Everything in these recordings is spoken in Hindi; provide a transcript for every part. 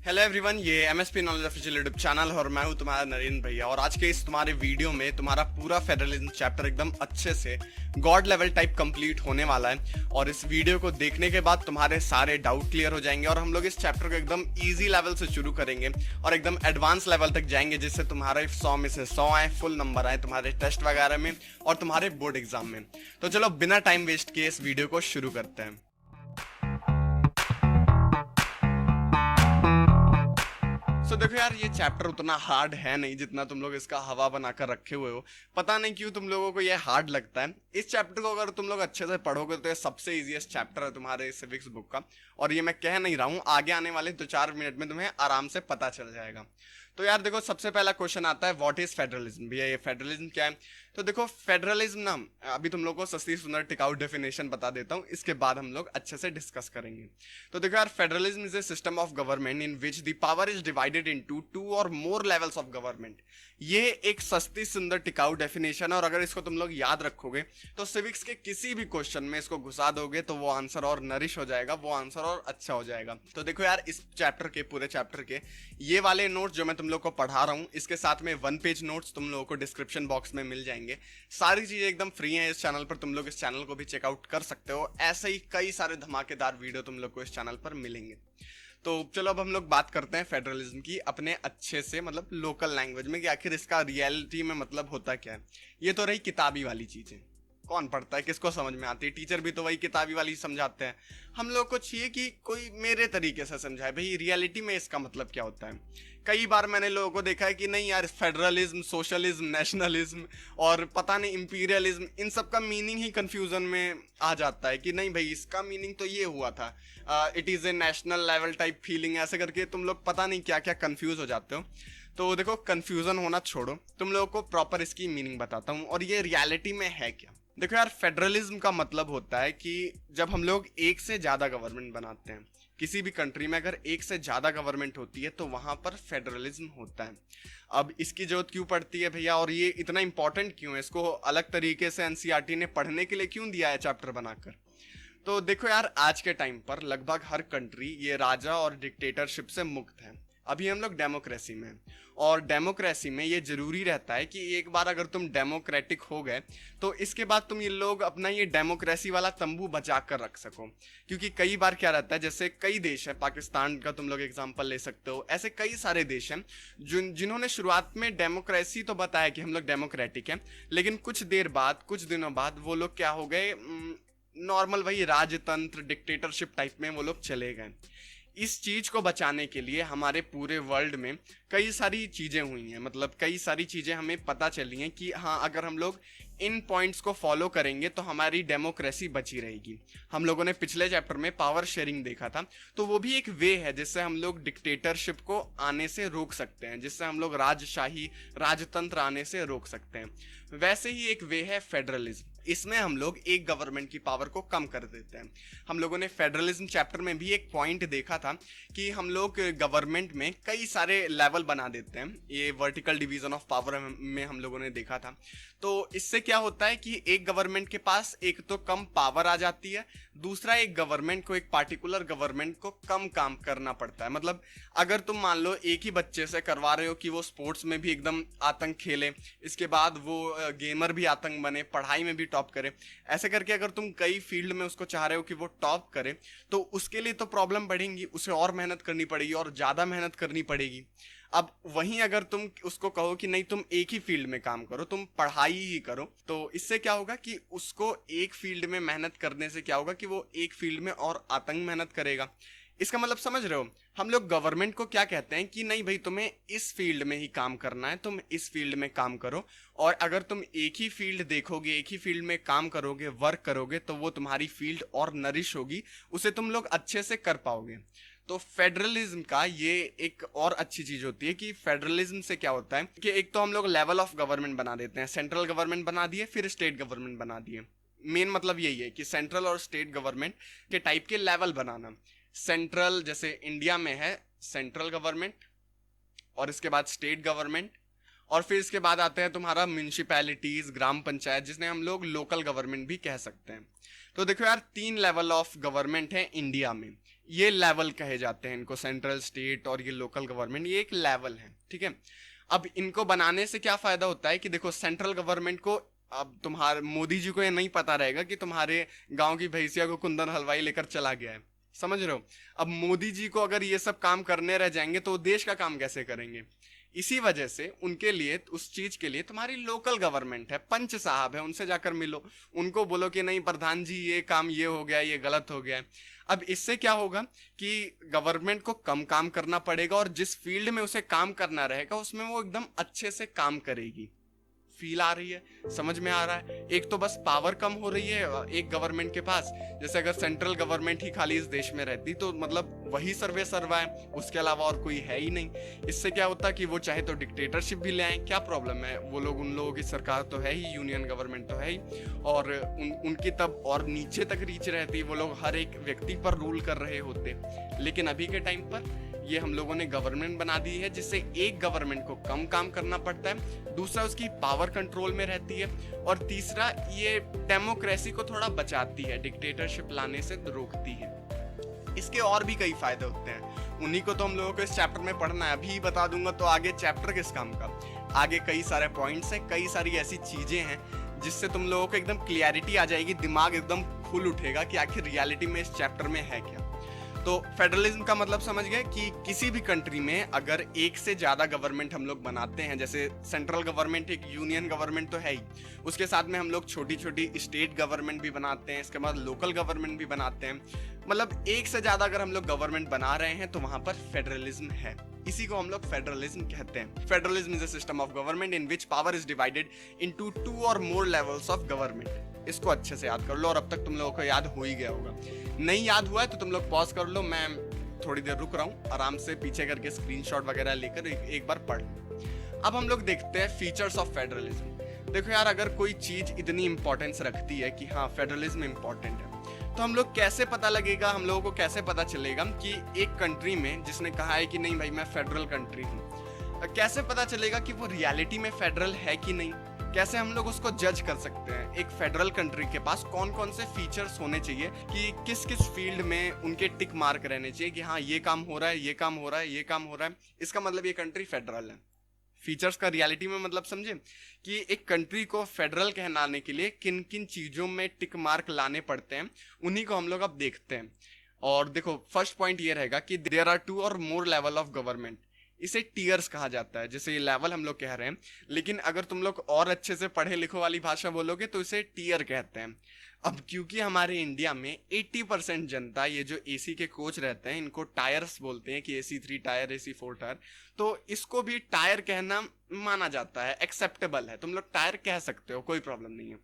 हेलो एवरीवन, ये MSP knowledge official YouTube channel है और मैं हूं तुम्हारा नरेंद्र भैया। और आज के इस तुम्हारे वीडियो में तुम्हारा पूरा फेडरलिज्म चैप्टर एकदम अच्छे से गॉड लेवल टाइप कंप्लीट होने वाला है। और इस वीडियो को देखने के बाद तुम्हारे सारे डाउट क्लियर हो जाएंगे और हम लोग इस चैप्टर को एकदम इजी लेवल से शुरू करेंगे और एकदम एडवांस लेवल तक जाएंगे, जिससे तुम्हारे 100 में से 100 आए, फुल नंबर आए तुम्हारे टेस्ट वगैरह में और तुम्हारे बोर्ड एग्जाम में। तो चलो बिना टाइम वेस्ट किए इस वीडियो को शुरू करते हैं। देखो यार, ये चैप्टर उतना हार्ड है नहीं जितना तुम लोग इसका हवा बनाकर रखे हुए हो। पता नहीं क्यों तुम लोगों को ये हार्ड लगता है। इस चैप्टर को अगर तुम लोग अच्छे से पढ़ोगे तो ये सबसे इजीएस्ट चैप्टर है तुम्हारे सिविक्स बुक का। और ये मैं कह नहीं रहा हूँ, आगे आने वाले 2-4 मिनट में तुम्हें आराम से पता चल जाएगा। तो यार देखो, सबसे पहला क्वेश्चन आता है व्हाट इज फेडरलिज्म। भैया ये फेडरलिज्म क्या है? तो देखो, फेडरलिज्म ना, अभी तुम लोग को सस्ती सुंदर टिकाऊ डेफिनेशन बता देता हूँ, इसके बाद हम लोग अच्छे से डिस्कस करेंगे। तो देखो यार, federalism is a system of government in which the power is divided into 2 और मोर लेवल्स ऑफ गवर्नमेंट। ये एक सस्ती सुंदर टिकाऊ डेफिनेशन है और अगर इसको तुम लोग याद रखोगे तो सिविक्स के किसी भी क्वेश्चन में इसको घुसा दोगे तो वो आंसर और नरिश हो जाएगा, वो आंसर और अच्छा हो जाएगा। तो देखो यार, इस चैप्टर के पूरे चैप्टर के ये वाले नोट्स जो मैं तुम लोग को पढ़ा रहा हूँ, इसके साथ में 1 पेज नोट्स तुम लोगों को डिस्क्रिप्शन बॉक्स में मिल जाएंगे। सारी चीजें एकदम फ्री हैं इस चैनल पर, तुम लोग इस चैनल को भी चेकआउट कर सकते हो। ऐसे ही कई सारे धमाकेदार वीडियो तुम लोग को इस चैनल पर मिलेंगे। तो चलो अब हम लोग बात करते हैं फेडरलिज्म की अपने अच्छे से, मतलब लोकल लैंग्वेज में, कि आखिर इसका रियलिटी में मतलब होता क्या है। ये तो रही किताबी वाली चीजें, कौन पढ़ता है, किसको समझ में आती है, टीचर भी तो वही किताबी वाली समझाते हैं। हम लोग को चाहिए कि कोई मेरे तरीके से समझाए, भाई रियलिटी में इसका मतलब क्या होता है। कई बार मैंने लोगों को देखा है कि नहीं यार, फेडरलिज्म, सोशलिज्म, नेशनलिज्म और पता नहीं इंपीरियलिज्म, इन सब का मीनिंग ही कंफ्यूजन में आ जाता है कि नहीं भाई इसका मीनिंग तो ये हुआ था, it is a national level type feeling, ऐसे करके तुम लोग पता नहीं क्या क्या कंफ्यूज हो जाते हो। तो देखो, कंफ्यूजन होना छोड़ो, तुम लोगों को प्रॉपर इसकी मीनिंग बताता हूँ और ये रियलिटी में है क्या। देखो यार, फेडरलिज्म का मतलब होता है कि जब हम लोग एक से ज्यादा गवर्नमेंट बनाते हैं, किसी भी कंट्री में अगर एक से ज्यादा गवर्नमेंट होती है तो वहां पर फेडरलिज्म होता है। अब इसकी जरूरत क्यों पड़ती है भैया, और ये इतना इंपॉर्टेंट क्यों है, इसको अलग तरीके से एनसीईआरटी ने पढ़ने के लिए क्यों दिया है चैप्टर बनाकर। तो देखो यार, आज के टाइम पर लगभग हर कंट्री ये राजा और डिक्टेटरशिप से मुक्त है। अभी हम लोग डेमोक्रेसी में हैं और डेमोक्रेसी में ये जरूरी रहता है कि एक बार अगर तुम डेमोक्रेटिक हो गए तो इसके बाद तुम ये लोग अपना ये डेमोक्रेसी वाला तंबू बचा कर रख सको। क्योंकि कई बार क्या रहता है, जैसे कई देश है, पाकिस्तान का तुम लोग एग्जांपल ले सकते हो, ऐसे कई सारे देश हैं जिन्होंने शुरुआत में डेमोक्रेसी तो बताया कि हम लोग डेमोक्रेटिक हैं, लेकिन कुछ देर बाद, कुछ दिनों बाद वो लोग क्या हो गए, नॉर्मल वही राजतंत्र, डिक्टेटरशिप टाइप में वो लोग चले गए। इस चीज को बचाने के लिए हमारे पूरे वर्ल्ड में कई सारी चीजें हुई हैं, मतलब कई सारी चीजें हमें पता चली हैं कि हाँ, अगर हम लोग इन पॉइंट्स को फॉलो करेंगे तो हमारी डेमोक्रेसी बची रहेगी। हम लोगों ने पिछले चैप्टर में पावर शेयरिंग देखा था, तो वो भी एक वे है जिससे हम लोग डिक्टेटरशिप को आने से रोक सकते हैं, जिससे हम लोग राजशाही, राजतंत्र आने से रोक सकते हैं। वैसे ही एक वे है फेडरलिज्म, इसमें हम लोग एक गवर्नमेंट की पावर को कम कर देते हैं। हम लोगों ने फेडरलिज्म चैप्टर में भी एक पॉइंट देखा था कि हम लोग गवर्नमेंट में कई सारे लेवल बना देते हैं, ये वर्टिकल डिवीजन ऑफ पावर में हम लोगों ने देखा था। तो इससे क्या होता है कि एक गवर्नमेंट के पास एक तो कम पावर आ जाती है, दूसरा एक गवर्नमेंट को, एक पार्टिकुलर गवर्नमेंट को कम काम करना पड़ता है। मतलब अगर तुम मान लो एक ही बच्चे से करवा रहे हो कि वो स्पोर्ट्स में भी एकदम आतंक खेले, इसके बाद वो गेमर भी आतंक बने, पढ़ाई में भी टॉप करे, ऐसे करके अगर तुम कई फील्ड में उसको चाह रहे हो कि वो टॉप करे, तो उसके लिए तो प्रॉब्लम बढ़ेंगी, उसे और मेहनत करनी पड़ेगी और ज्यादा मेहनत करनी पड़ेगी। अब वहीं अगर तुम उसको कहो कि नहीं तुम एक ही फील्ड में काम करो, तुम पढ़ाई ही करो, तो इससे क्या होगा कि उसको एक फील्ड में मेहनत करने से क्या होगा कि वो एक फील्ड में और आतंक मेहनत करेगा। इसका मतलब समझ रहे हो, हम लोग गवर्नमेंट को क्या कहते हैं कि नहीं भाई तुम्हें इस फील्ड में ही काम करना है, तुम इस फील्ड में काम करो। और अगर तुम एक ही फील्ड देखोगे, एक ही फील्ड में काम करोगे, वर्क करोगे, तो वो तुम्हारी फील्ड और नरिश होगी, उसे तुम लोग अच्छे से कर पाओगे। तो फेडरलिज्म का ये एक और अच्छी चीज होती है कि फेडरलिज्म से क्या होता है कि एक तो हम लोग लेवल ऑफ गवर्नमेंट बना देते हैं, सेंट्रल गवर्नमेंट बना दिए, फिर स्टेट गवर्नमेंट बना दिए। मेन मतलब यही है कि सेंट्रल और स्टेट गवर्नमेंट के टाइप के लेवल बनाना। सेंट्रल, जैसे इंडिया में है सेंट्रल गवर्नमेंट, और इसके बाद स्टेट गवर्नमेंट, और फिर इसके बाद आते हैं तुम्हारा म्यूनिसिपैलिटीज, ग्राम पंचायत, जिसने हम लोग लोकल गवर्नमेंट भी कह सकते हैं। तो देखो यार, 3 लेवल ऑफ गवर्नमेंट है इंडिया में। ये लेवल कहे जाते हैं इनको, सेंट्रल, स्टेट और ये लोकल गवर्नमेंट, ये एक लेवल है, ठीक है। अब इनको बनाने से क्या फायदा होता है कि देखो, सेंट्रल गवर्नमेंट को, अब तुम्हारे मोदी जी को ये नहीं पता रहेगा कि तुम्हारे गांव की भैंसिया को कुंदन हलवाई लेकर चला गया है, समझ रहे हो। अब मोदी जी को अगर ये सब काम करने रह जाएंगे तो देश का काम कैसे करेंगे। इसी वजह से उनके लिए, उस चीज के लिए तुम्हारी लोकल गवर्नमेंट है, पंच साहब है, उनसे जाकर मिलो, उनको बोलो कि नहीं प्रधान जी ये काम ये हो गया, ये गलत हो गया है। अब इससे क्या होगा कि गवर्नमेंट को कम काम करना पड़ेगा और जिस फील्ड में उसे काम करना रहेगा उसमें वो एकदम अच्छे से काम करेगी। फील आ रही है, समझ में आ रहा है। एक तो बस पावर कम हो रही है एक गवर्नमेंट के पास, जैसे अगर सेंट्रल गवर्नमेंट ही खाली इस देश में रहती तो मतलब वही सर्वे सर्वा है, उसके अलावा और कोई है ही नहीं। इससे क्या होता कि वो चाहे तो डिक्टेटरशिप भी ले आए, क्या प्रॉब्लम है, वो लोग, उन लोगों की सरकार तो है ही, यूनियन गवर्नमेंट तो है ही, और उनकी तब और नीचे तक रीच रहती, वो लोग हर एक व्यक्ति पर रूल कर रहे होते। लेकिन अभी के टाइम पर ये हम लोगों ने गवर्नमेंट बना दी है, जिससे एक गवर्नमेंट को कम काम करना पड़ता है, दूसरा उसकी पावर कंट्रोल में रहती है, और तीसरा ये डेमोक्रेसी को थोड़ा बचाती है, डिक्टेटरशिप लाने से रोकती है। इसके और भी कई फायदे होते हैं, उन्हीं को तो हम लोगों को इस चैप्टर में पढ़ना है। अभी बता दूंगा तो आगे चैप्टर किस काम का, आगे कई सारे पॉइंट्स हैं, कई सारी ऐसी चीजें हैं जिससे तुम लोगों को एकदम क्लियरिटी आ जाएगी, दिमाग एकदम खुल उठेगा कि आखिर रियलिटी में इस चैप्टर में है क्या। तो फेडरलिज्म का मतलब समझ गए कि किसी भी कंट्री में अगर एक से ज्यादा गवर्नमेंट हम लोग बनाते हैं, जैसे सेंट्रल गवर्नमेंट एक यूनियन गवर्नमेंट तो है ही, उसके साथ में हम लोग छोटी छोटी स्टेट गवर्नमेंट भी बनाते हैं, इसके बाद लोकल गवर्नमेंट भी बनाते हैं, मतलब एक से ज्यादा अगर हम लोग गवर्नमेंट बना रहे हैं तो वहां पर फेडरलिज्म है। इसी को हम लोग फेडरलिज्म कहते हैं। Federalism is a system of government in which power is divided into 2 और मोर लेवल्स ऑफ गवर्नमेंट। इसको अच्छे से याद कर लो, और अब तक तुम लोगों को याद हो ही गया होगा। नहीं याद हुआ है तो तुम लोग पॉज कर लो, मैं थोड़ी देर रुक रहा हूँ, आराम से पीछे करके स्क्रीनशॉट वगैरह लेकर एक बार पढ़ लो। अब हम लोग देखते हैं फीचर्स ऑफ फेडरलिज्म। देखो यार, अगर कोई चीज इतनी इंपॉर्टेंस रखती है कि हाँ फेडरलिज्म इंपॉर्टेंट है, तो हम लोग कैसे पता लगेगा, हम लोगों को कैसे पता चलेगा कि एक कंट्री में जिसने कहा है कि नहीं भाई मैं फेडरल कंट्री हूँ, कैसे पता चलेगा कि वो रियलिटी में फेडरल है कि नहीं, कैसे हम लोग उसको जज कर सकते हैं। एक फेडरल कंट्री के पास कौन कौन से फीचर्स होने चाहिए, कि किस किस फील्ड में उनके टिक मार्क रहने चाहिए कि हाँ ये काम हो रहा है, ये काम हो रहा है, ये काम हो रहा है, इसका मतलब ये कंट्री फेडरल है। फीचर्स का रियलिटी में मतलब समझे कि एक कंट्री को फेडरल कहलाने के लिए किन किन चीजों में टिक मार्क लाने पड़ते हैं, उन्हीं को हम लोग अब देखते हैं। और देखो, फर्स्ट पॉइंट ये रहेगा कि देयर आर 2 और मोर लेवल ऑफ गवर्नमेंट। इसे टीयर्स कहा जाता है, जैसे ये लेवल हम लोग कह रहे हैं, लेकिन अगर तुम लोग और अच्छे से पढ़े लिखो वाली भाषा बोलोगे तो इसे टीयर कहते हैं। अब क्योंकि हमारे इंडिया में 80% जनता, ये जो एसी के कोच रहते हैं इनको टायर्स बोलते हैं, कि AC3 टायर, AC4 टायर, तो इसको भी टायर कहना माना जाता है, एक्सेप्टेबल है, तुम लोग टायर कह सकते हो, कोई प्रॉब्लम नहीं है।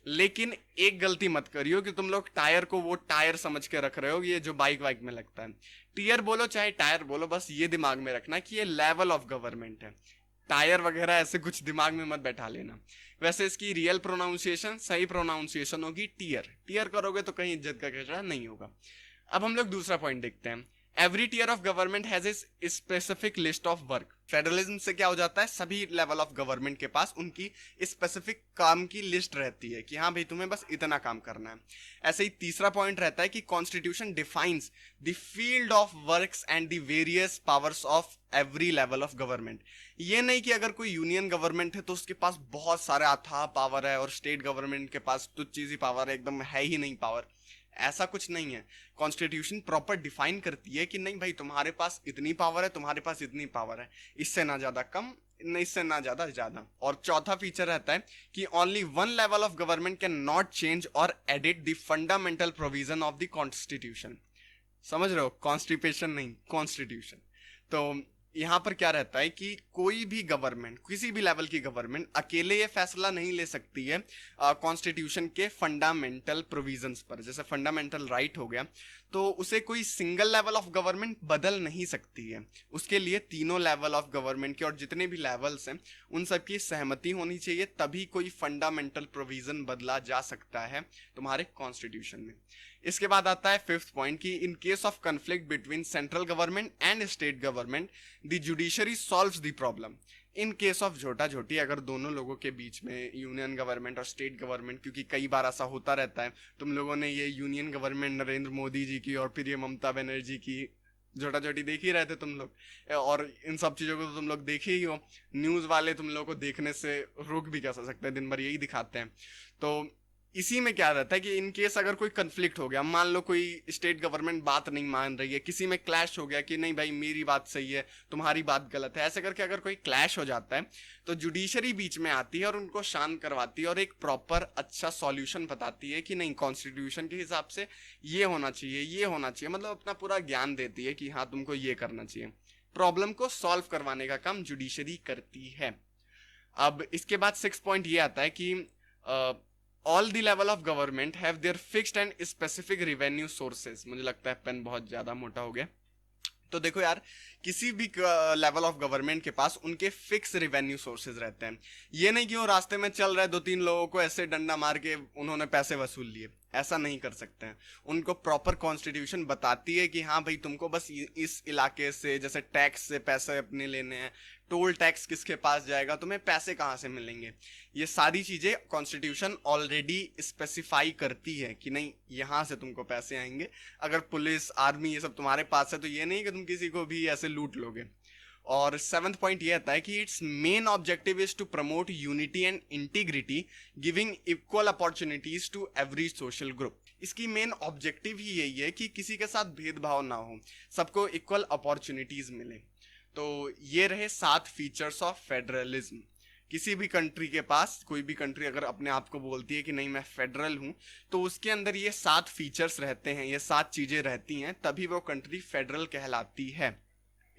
लेकिन एक गलती मत करियो कि तुम लोग टायर को वो टायर समझ के रख रहे हो, ये जो बाइक वाइक में लगता है। टीयर बोलो चाहे टायर बोलो, बस ये दिमाग में रखना कि ये लेवल ऑफ गवर्नमेंट है। टायर वगैरह ऐसे कुछ दिमाग में मत बैठा लेना। वैसे इसकी रियल प्रोनाउंसिएशन, सही प्रोनाउंसिएशन होगी टीयर। टीयर करोगे तो कहीं इज्जत का कचरा नहीं होगा। अब हम लोग दूसरा पॉइंट देखते हैं। Every tier of government has a specific list of work. Federalism से क्या हो जाता है, सभी लेवल ऑफ गवर्नमेंट के पास उनकी स्पेसिफिक काम की लिस्ट रहती है कि हाँ भाई तुम्हें बस इतना काम करना है। ऐसे ही तीसरा पॉइंट रहता है कि constitution defines the field of works and the various powers of every level of government. ये नहीं कि अगर कोई यूनियन गवर्नमेंट है तो उसके पास बहुत सारे अथाह पावर है और स्टेट गवर्नमेंट के पास तुच्छ चीज ही पावर है, एकदम है ही नहीं पावर, ऐसा कुछ नहीं है। कॉन्स्टिट्यूशन प्रॉपर डिफाइन करती है कि नहीं भाई तुम्हारे पास इतनी पावर है, तुम्हारे पास इतनी पावर है, इससे ना ज्यादा कम, नहीं इससे ना ज्यादा ज्यादा। और चौथा फीचर रहता है कि only one level of government can not change और edit the fundamental provision of the constitution. समझ रहे हो, कॉन्स्टिपेशन नहीं, कॉन्स्टिट्यूशन। तो यहाँ पर क्या रहता है कि कोई भी गवर्नमेंट, किसी भी लेवल की गवर्नमेंट अकेले ये फैसला नहीं ले सकती है कॉन्स्टिट्यूशन के फंडामेंटल प्रोविजंस पर। जैसे फंडामेंटल राइट हो गया तो उसे कोई सिंगल लेवल ऑफ गवर्नमेंट बदल नहीं सकती है। उसके लिए तीनों लेवल ऑफ गवर्नमेंट के और जितने भी लेवल्स हैं उन सबकी सहमति होनी चाहिए, तभी कोई फंडामेंटल प्रोविजन बदला जा सकता है तुम्हारे कॉन्स्टिट्यूशन में। इसके बाद आता है फिफ्थ पॉइंट कि in case of conflict between central government and state government the judiciary solves the problem. In case of झोटा झोटी अगर दोनों लोगों के बीच में यूनियन गवर्नमेंट और स्टेट गवर्नमेंट, क्योंकि कई बार ऐसा होता रहता है, तुम लोगों ने ये यूनियन गवर्नमेंट नरेंद्र मोदी जी की और फिर ये ममता बनर्जी की झोटा झोटी देख ही रहे थे तुम लोग, और इन सब चीज़ों को तो तुम लोग देखे ही हो। न्यूज़ वाले तुम लोगों को देखने से रोक भी कैसे सकते हैं, दिन भर यही दिखाते हैं। तो इसी में क्या रहता है कि इन केस अगर कोई कंफ्लिक्ट हो गया, मान लो कोई स्टेट गवर्नमेंट बात नहीं मान रही है, किसी में क्लैश हो गया कि नहीं भाई मेरी बात सही है तुम्हारी बात गलत है, ऐसे करके अगर कोई क्लैश हो जाता है तो जुडिशरी बीच में आती है और उनको शांत करवाती है और एक प्रॉपर अच्छा सॉल्यूशन बताती है कि नहीं कॉन्स्टिट्यूशन के हिसाब से ये होना चाहिए, ये होना चाहिए, मतलब अपना पूरा ज्ञान देती है कि हाँ तुमको ये करना चाहिए। प्रॉब्लम को सॉल्व करवाने का काम जुडिशरी करती है। अब इसके बाद सिक्स पॉइंट ये आता है कि all the level of government have their fixed and specific revenue sources. मुझे लगता है पेन बहुत ज्यादा मोटा हो गया। तो देखो यार, किसी भी लेवल ऑफ गवर्नमेंट के पास उनके फिक्स रेवेन्यू सोर्सेज रहते हैं। ये नहीं कि वो रास्ते में चल रहे दो तीन लोगों को ऐसे डंडा मार के उन्होंने पैसे वसूल लिए, ऐसा नहीं कर सकते हैं। उनको प्रॉपर कॉन्स्टिट्यूशन बताती है कि हाँ भाई तुमको बस इस इलाके से, जैसे टैक्स से पैसे अपने लेने हैं, टोल टैक्स किसके पास जाएगा, तुम्हें पैसे कहाँ से मिलेंगे, ये सारी चीजें कॉन्स्टिट्यूशन ऑलरेडी स्पेसिफाई करती है कि नहीं यहाँ से तुमको पैसे आएंगे। अगर पुलिस आर्मी ये सब तुम्हारे पास है तो ये नहीं कि तुम किसी को भी ऐसे लूट लोगे। और सेवंथ पॉइंट ये आता है कि its main objective is to promote unity and integrity, giving equal opportunities to every social group. इसकी मेन ऑब्जेक्टिव ही यही है कि किसी के साथ भेदभाव ना हो, सबको इक्वल अपॉर्चुनिटीज मिले। तो ये रहे 7 फीचर्स ऑफ फेडरलिज्म। किसी भी कंट्री के पास, कोई भी कंट्री अगर अपने आप को बोलती है कि नहीं मैं फेडरल हूं, तो उसके अंदर ये 7 फीचर्स रहते हैं, ये 7 चीजें रहती हैं, तभी वो कंट्री फेडरल कहलाती है।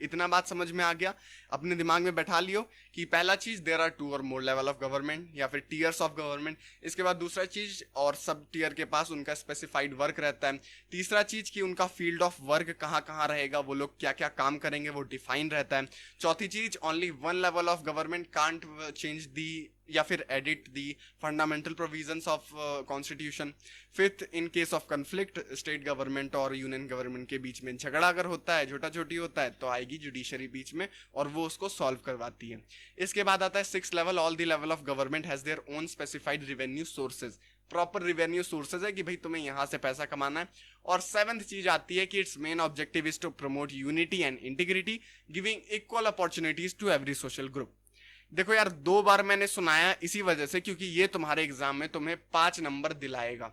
इतना बात समझ में आ गया, अपने दिमाग में बैठा लियो कि पहला चीज देयर आर 2 और मोर लेवल ऑफ गवर्नमेंट या फिर टीयर्स ऑफ गवर्नमेंट। इसके बाद दूसरा चीज, और सब टीयर के पास उनका स्पेसिफाइड वर्क रहता है। तीसरा चीज कि उनका फील्ड ऑफ वर्क कहाँ कहाँ रहेगा, वो लोग क्या क्या काम करेंगे, वो डिफाइन रहता है। चौथी चीज, only one level of government can't change the या फिर edit the fundamental provisions of constitution. Fifth, in case of conflict state government और यूनियन गवर्नमेंट के बीच में झगड़ा अगर होता है, छोटा छोटी होता है, तो आएगी जुडिशरी बीच में और वो उसको सॉल्व करवाती है। इसके बाद आता है six level, all the level of government has their own specified revenue sources. Proper revenue sources है कि भाई तुम्हें यहां से पैसा कमाना है। और सेवंथ चीज आती है कि its main objective is to promote unity and integrity, giving equal opportunities to every social group. देखो यार, 2 बार मैंने सुनाया इसी वजह से क्योंकि ये तुम्हारे एग्जाम में तुम्हें 5 नंबर दिलाएगा।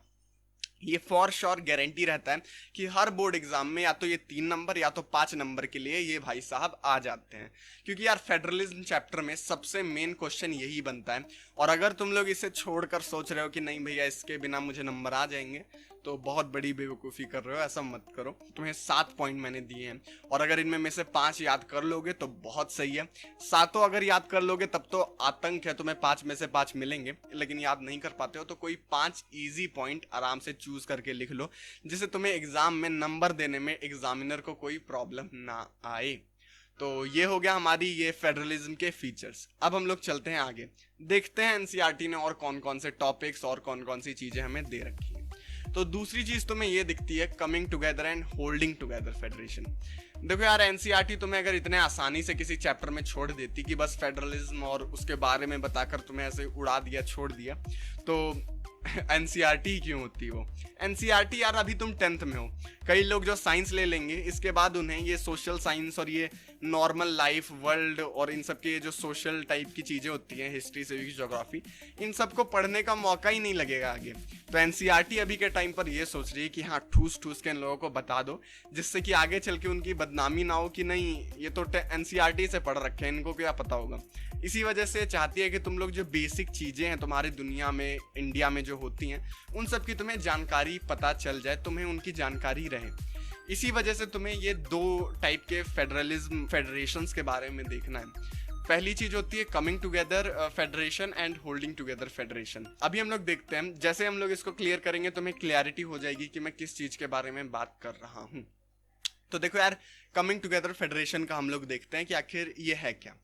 ये फॉर श्योर गारंटी रहता है कि हर बोर्ड एग्जाम में या तो ये 3 नंबर या तो 5 नंबर के लिए ये भाई साहब आ जाते हैं। क्योंकि यार फेडरलिज्म चैप्टर में सबसे मेन क्वेश्चन यही बनता है। और अगर तुम लोग इसे छोड़कर सोच रहे हो कि नहीं भैया इसके बिना मुझे नंबर आ जाएंगे, तो बहुत बड़ी बेवकूफ़ी कर रहे हो, ऐसा मत करो। तुम्हें 7 पॉइंट मैंने दिए हैं और अगर इनमें में से 5 याद कर लोगे तो बहुत सही है। 7 अगर याद कर लोगे तब तो आतंक है, तुम्हें 5 में से 5 मिलेंगे। लेकिन याद नहीं कर पाते हो तो कोई 5 इजी पॉइंट आराम से चूज करके लिख लो, जिससे तुम्हें एग्जाम में नंबर देने में एग्जामिनर को कोई प्रॉब्लम ना आए। तो ये हो गया हमारी ये फेडरलिज्म के फीचर्स। अब हम लोग चलते हैं आगे, देखते हैं एनसीईआरटी ने और कौन कौन से टॉपिक्स और कौन कौन सी चीजें हमें दे रखी हैं। तो दूसरी चीज तुम्हें ये दिखती है coming together and holding together federation. देखो यार, एनसीईआरटी तुम्हें अगर इतने आसानी से किसी चैप्टर में छोड़ देती कि बस फेडरलिज्म और उसके बारे में बताकर तुम्हें ऐसे उड़ा दिया, छोड़ दिया, तो एनसीईआरटी क्यों होती वो। एनसीईआरटी यार, अभी तुम 10th में हो, कई लोग जो साइंस ले लेंगे इसके बाद उन्हें ये सोशल साइंस और ये नॉर्मल लाइफ, वर्ल्ड और इन सब के जो सोशल टाइप की चीजें होती हैं, हिस्ट्री, सिविक्स, ज्योग्राफी, इन सबको पढ़ने का मौका ही नहीं लगेगा आगे। तो एनसीईआरटी अभी के टाइम पर ये सोच रही है कि हाँ ठूस ठूस के इन लोगों को बता दो, जिससे कि आगे चल के उनकी बदनामी ना हो कि नहीं ये तो एनसीईआरटी से पढ़ रखे हैं, इनको क्या पता होगा। इसी वजह से चाहती है कि तुम लोग जो बेसिक चीजें हैं तुम्हारी दुनिया में, इंडिया में जो होती हैं, उन सब की तुम्हें जानकारी पता चल जाए, तुम्हें उनकी जानकारी रहे। इसी वजह से तुम्हें ये 2 टाइप के फेडरेशंस के बारे में देखना है। पहली चीज होती है coming together federation and holding together federation. अभी हम लोग देखते हैं, जैसे हम लोग इसको क्लियर करेंगे तुम्हें क्लियरिटी हो जाएगी कि मैं किस चीज के बारे में बात कर रहा हूँ। तो देखो यार, कमिंग टुगेदर फेडरेशन का हम लोग देखते हैं कि आखिर ये है क्या।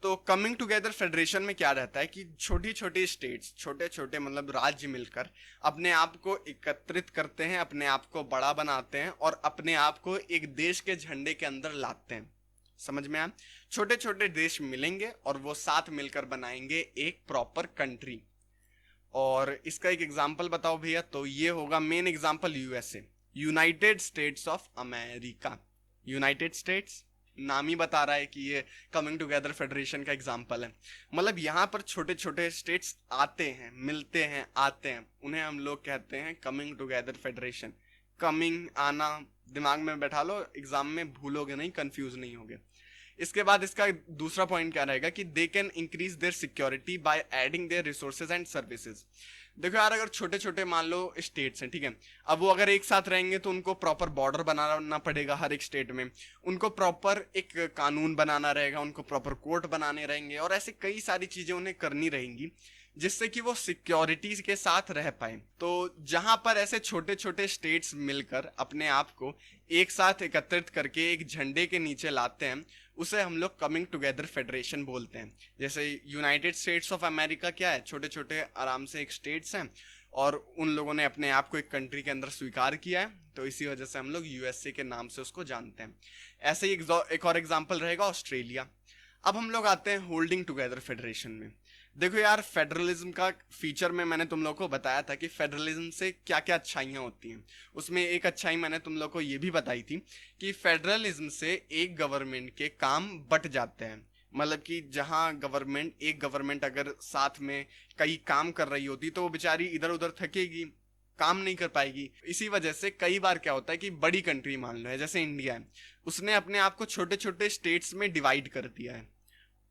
तो कमिंग टुगेदर फेडरेशन में क्या रहता है कि छोटी छोटी स्टेट्स, छोटे छोटे मतलब राज्य मिलकर अपने आप को एकत्रित करते हैं, अपने आप को बड़ा बनाते हैं और अपने आप को एक देश के झंडे के अंदर लाते हैं। समझ में आया? छोटे छोटे देश मिलेंगे और वो साथ मिलकर बनाएंगे एक प्रॉपर कंट्री। और इसका एक एग्जांपल बताओ भैया, तो ये होगा main example USA, United states of America. United states नाम ही बता रहा है कि ये कमिंग टुगेदर फेडरेशन का एग्जांपल है। मतलब यहाँ पर छोटे छोटे स्टेट्स आते हैं, मिलते हैं, आते हैं, उन्हें हम लोग कहते हैं कमिंग टुगेदर फेडरेशन। कमिंग, आना दिमाग में बैठा लो, एग्जाम में भूलोगे नहीं, कंफ्यूज नहीं होगे। इसके बाद इसका दूसरा पॉइंट क्या रहेगा कि they can increase their security by adding their resources and services. देखो यार, अगर छोटे छोटे मान लो स्टेट्स हैं, ठीक है, अब वो अगर एक साथ रहेंगे तो उनको प्रॉपर बॉर्डर बनाना पड़ेगा हर एक स्टेट में, उनको प्रॉपर एक कानून बनाना रहेगा, उनको प्रॉपर कोर्ट बनाने रहेंगे और ऐसे कई सारी चीजें उन्हें करनी रहेंगी जिससे कि वो सिक्योरिटी के साथ रह पाए। तो जहां पर ऐसे छोटे छोटे स्टेट्स मिलकर अपने आप को एक साथ एकत्रित करके एक झंडे के नीचे लाते हैं, उसे हम लोग कमिंग टुगेदर फेडरेशन बोलते हैं। जैसे यूनाइटेड स्टेट्स ऑफ अमेरिका क्या है, छोटे छोटे आराम से एक स्टेट्स हैं और उन लोगों ने अपने आप को एक कंट्री के अंदर स्वीकार किया है, तो इसी वजह से हम लोग यूएसए के नाम से उसको जानते हैं। ऐसे ही एक और एग्जाम्पल रहेगा ऑस्ट्रेलिया। अब हम लोग आते हैं होल्डिंग टुगेदर फेडरेशन में। देखो यार, फेडरलिज्म का फीचर में मैंने तुम लोग को बताया था कि फेडरलिज्म से क्या क्या अच्छाइयाँ होती हैं। उसमें एक अच्छाई मैंने तुम लोग को ये भी बताई थी कि फेडरलिज्म से एक गवर्नमेंट के काम बट जाते हैं। मतलब कि जहाँ एक गवर्नमेंट अगर साथ में कई काम कर रही होती तो वो बेचारी इधर उधर थकेगी, काम नहीं कर पाएगी। इसी वजह से कई बार क्या होता है कि बड़ी कंट्री मान लो है जैसे इंडिया है, उसने अपने आप को छोटे छोटे स्टेट्स में डिवाइड कर दिया है।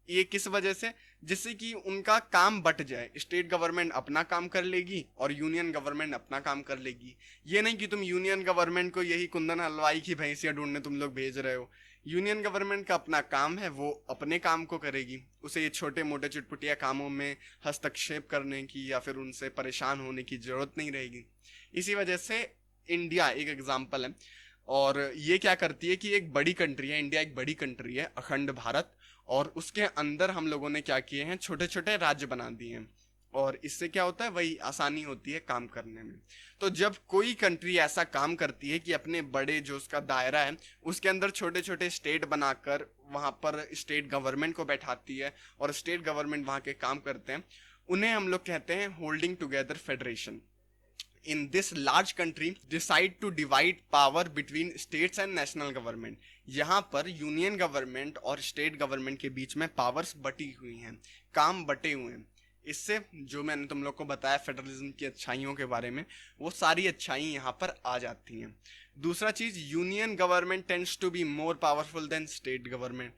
ये किस वजह से? जिससे कि उनका काम बट जाए, स्टेट गवर्नमेंट अपना काम कर लेगी और यूनियन गवर्नमेंट अपना काम कर लेगी। ये नहीं कि तुम यूनियन गवर्नमेंट को यही कुंदन हलवाई की भैंसियां ढूंढने तुम लोग भेज रहे हो। यूनियन गवर्नमेंट का अपना काम है, वो अपने काम को करेगी, उसे ये छोटे मोटे चुटपुटिया कामों में हस्तक्षेप करने की या फिर उनसे परेशान होने की जरूरत नहीं रहेगी। इसी वजह से इंडिया एक एग्जाम्पल है। और ये क्या करती है कि एक बड़ी कंट्री है, इंडिया एक बड़ी कंट्री है, अखंड भारत, और उसके अंदर हम लोगों ने क्या किए हैं, छोटे छोटे राज्य बना दिए हैं। और इससे क्या होता है, वही आसानी होती है काम करने में। तो जब कोई कंट्री ऐसा काम करती है कि अपने बड़े जो उसका दायरा है उसके अंदर छोटे छोटे स्टेट बनाकर वहां पर स्टेट गवर्नमेंट को बैठाती है और स्टेट गवर्नमेंट वहां के काम करते हैं, उन्हें हम लोग कहते हैं holding together federation. In this large country decide to divide power between states and national government। यहाँ पर यूनियन गवर्नमेंट और स्टेट गवर्नमेंट के बीच में पावर्स बटी हुई हैं, काम बटे हुए हैं। इससे जो मैंने तुम लोग को बताया फेडरलिज्म की अच्छाइयों के बारे में, वो सारी अच्छाई यहाँ पर आ जाती हैं। दूसरा चीज, union government tends to be more powerful than state government.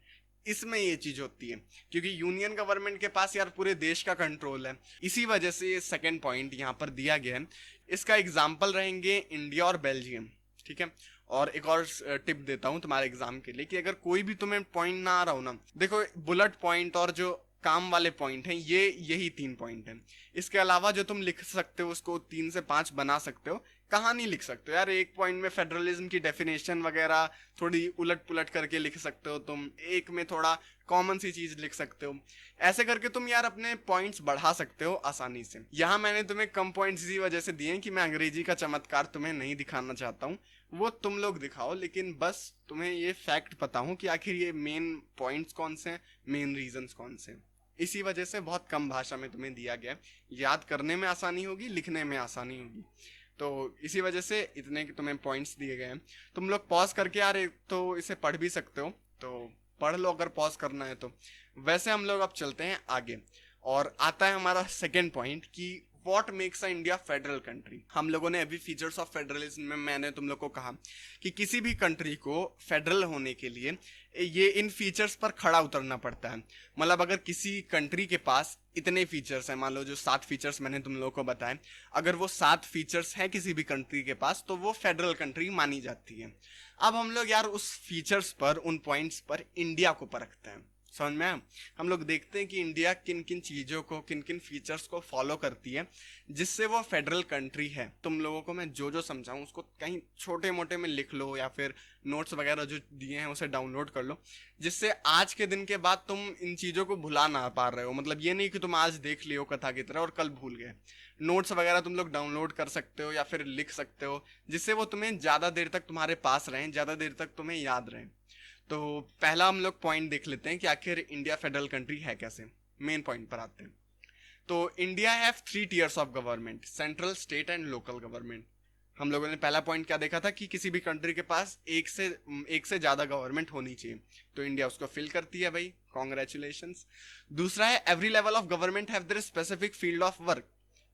इसमें ये चीज होती है क्योंकि यूनियन गवर्नमेंट के पास यार पूरे देश का कंट्रोल है। इसी वजह से ये सेकंड पॉइंट यहाँ पर दिया गया है। इसका एग्जाम्पल रहेंगे इंडिया और बेल्जियम, ठीक है। और एक और टिप देता हूँ तुम्हारे एग्जाम के लिए कि अगर कोई भी तुम्हें पॉइंट ना आ रहा हो ना, देखो बुलेट पॉइंट और जो काम वाले पॉइंट हैं ये यही 3 पॉइंट हैं। इसके अलावा जो तुम लिख सकते हो उसको 3 से 5 बना सकते हो, कहानी लिख सकते हो यार। एक पॉइंट में फेडरलिज्म की डेफिनेशन वगैरह थोड़ी उलट पुलट करके लिख सकते हो तुम, एक में थोड़ा कॉमन सी चीज लिख सकते हो। ऐसे करके तुम यार अपने पॉइंट्स बढ़ा सकते हो आसानी से। यहाँ मैंने तुम्हें कम पॉइंट्स इसी वजह से दिए कि मैं अंग्रेजी का चमत्कार तुम्हें नहीं दिखाना चाहता हूँ, वो तुम लोग दिखाओ, लेकिन बस तुम्हें ये फैक्ट पता हो कि आखिर ये मेन पॉइंट्स कौन से हैं, मेन रीजंस कौन से हैं। इसी वजह से बहुत कम भाषा में तुम्हें दिया गया, याद करने में आसानी होगी, लिखने में आसानी होगी। तो इसी वजह से इतने तुम्हें पॉइंट्स दिए गए हैं। तुम लोग पॉज करके यार तो इसे पढ़ भी सकते हो, तो पढ़ लो अगर पॉज करना है तो। वैसे हम लोग अब चलते हैं आगे और आता है हमारा सेकेंड पॉइंट कि what makes a India federal country. हम लोगों ने अभी फीचर्स ऑफ फेडरलिज्म में मैंने तुम लोग को कहा कि किसी भी कंट्री को फेडरल होने के लिए ये इन फीचर्स पर खड़ा उतरना पड़ता है। मतलब अगर किसी कंट्री के पास इतने फीचर्स हैं, मान लो जो 7 फीचर्स मैंने तुम लोगों को बताए, अगर वो 7 फीचर्स हैं किसी भी कंट्री के पास तो वो फेडरल कंट्री मानी जाती है। अब हम लोग यार उस फीचर्स पर, उन पॉइंट्स पर इंडिया को परखते हैं। समझ में आया? हम लोग देखते हैं कि इंडिया किन किन चीज़ों को, किन किन फीचर्स को फॉलो करती है जिससे वो फेडरल कंट्री है। तुम लोगों को मैं जो जो समझाऊं उसको कहीं छोटे मोटे में लिख लो या फिर नोट्स वगैरह जो दिए हैं उसे डाउनलोड कर लो, जिससे आज के दिन के बाद तुम इन चीज़ों को भुला ना पा रहे हो। मतलब ये नहीं कि तुम आज देख लियो कथा की तरह और कल भूल गए। नोट्स वगैरह तुम लोग डाउनलोड कर सकते हो या फिर लिख सकते हो, जिससे वो तुम्हें ज़्यादा देर तक तुम्हारे पास रहें, ज़्यादा देर तक तुम्हें याद रहें। तो पहला हम लोग पॉइंट देख लेते हैं कि आखिर इंडिया फेडरल कंट्री है कैसे। मेन पॉइंट पर आते हैं। तो India have 3 tiers of government, central, state and local government. हम लोगों ने पहला पॉइंट क्या देखा था कि किसी भी कंट्री के पास एक से ज्यादा गवर्नमेंट होनी चाहिए, तो इंडिया उसको फिल करती है भाई, कॉन्ग्रेचुलेशंस। दूसरा है every level of government have their specific field of work.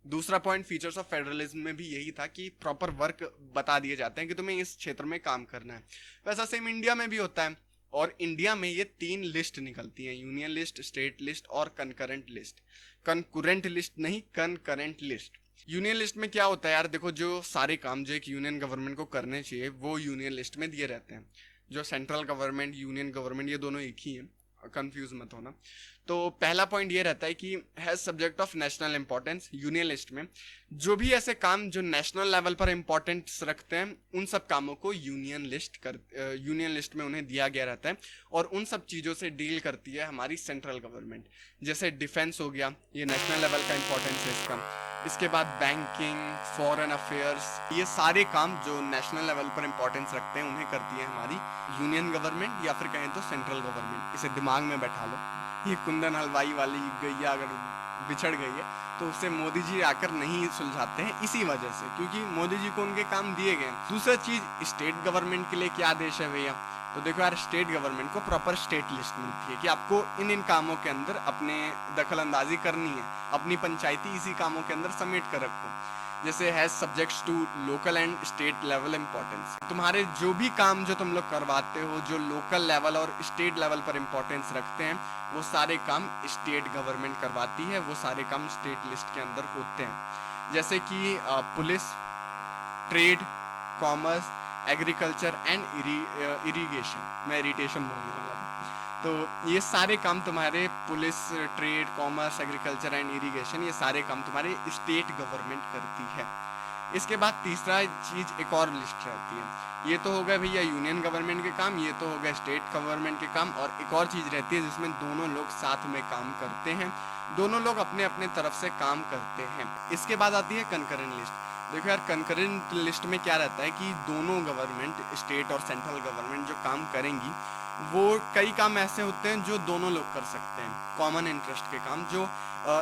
दूसरा पॉइंट फीचर्स ऑफ फेडरलिज्म में भी यही था कि प्रॉपर वर्क बता दिए जाते हैं कि तुम्हें इस क्षेत्र में काम करना है। वैसा सेम इंडिया में भी होता है। और इंडिया में ये 3 लिस्ट निकलती हैं, यूनियन लिस्ट, स्टेट लिस्ट और कंकरेंट लिस्ट। कंकरेंट लिस्ट नहीं, कंकरेंट लिस्ट। यूनियन लिस्ट में क्या होता है यार, देखो जो सारे काम जो एक यूनियन गवर्नमेंट को करने चाहिए वो यूनियन लिस्ट में दिए रहते हैं। जो सेंट्रल गवर्नमेंट, यूनियन गवर्नमेंट, ये दोनों एक ही हैं, कंफ्यूज मत होना। तो पहला पॉइंट ये रहता है कि has subject of national importance. Union list में जो भी ऐसे काम जो नेशनल लेवल पर इंपॉर्टेंस रखते हैं उन सब कामों को यूनियन लिस्ट में उन्हें दिया गया रहता है, और उन सब चीज़ों से डील करती है हमारी सेंट्रल गवर्नमेंट। जैसे डिफेंस हो गया, ये नेशनल लेवल का इंपॉर्टेंस है इसका। इसके बाद बैंकिंग, फॉरेन अफेयर्स, ये सारे काम जो नेशनल लेवल पर इंपॉर्टेंस रखते हैं उन्हें करती है हमारी यूनियन गवर्नमेंट, या फिर कहें तो सेंट्रल गवर्नमेंट। इसे दिमाग में बैठा लो। ये कुंदन हलवाई वाली गैया अगर बिछड़ गई है तो उसे मोदी जी आकर नहीं सुलझाते हैं, इसी वजह से, क्योंकि मोदी जी को उनके काम दिए गए। दूसरा चीज, स्टेट गवर्नमेंट के लिए क्या आदेश है भैया, तो देखो यार स्टेट गवर्नमेंट को प्रॉपर स्टेट लिस्ट मिलती है कि आपको इन कामों के अंदर अपने दखल अंदाजी करनी है, अपनी पंचायती इसी कामों के अंदर समेट कर रखो। जैसे has subjects to local and state level importance. तुम्हारे जो भी काम जो तुम लोग करवाते हो जो लोकल लेवल और स्टेट लेवल पर इंपॉर्टेंस रखते हैं वो सारे काम स्टेट गवर्नमेंट करवाती है, वो सारे काम स्टेट लिस्ट के अंदर होते हैं। जैसे कि police, trade, commerce, agriculture and irrigation. मैं इरिटेशन बोलने वाला था। तो ये सारे काम तुम्हारे police, trade, commerce, agriculture and irrigation, ये सारे काम तुम्हारे स्टेट गवर्नमेंट करती है। इसके बाद तीसरा चीज एक और लिस्ट रहती है। ये तो हो गए भैया यूनियन गवर्नमेंट के काम, ये तो हो गए स्टेट गवर्नमेंट के काम, और एक और चीज रहती है जिसमें दोनों लोग साथ में काम करते हैं, दोनों लोग अपने अपने तरफ से काम करते हैं। इसके बाद आती है कंकरेंट लिस्ट। देखो यार कंकरेंट लिस्ट में क्या रहता है कि दोनों गवर्नमेंट, स्टेट और सेंट्रल गवर्नमेंट जो काम करेंगी वो कई काम ऐसे होते हैं जो दोनों लोग कर सकते हैं, कॉमन इंटरेस्ट के काम जो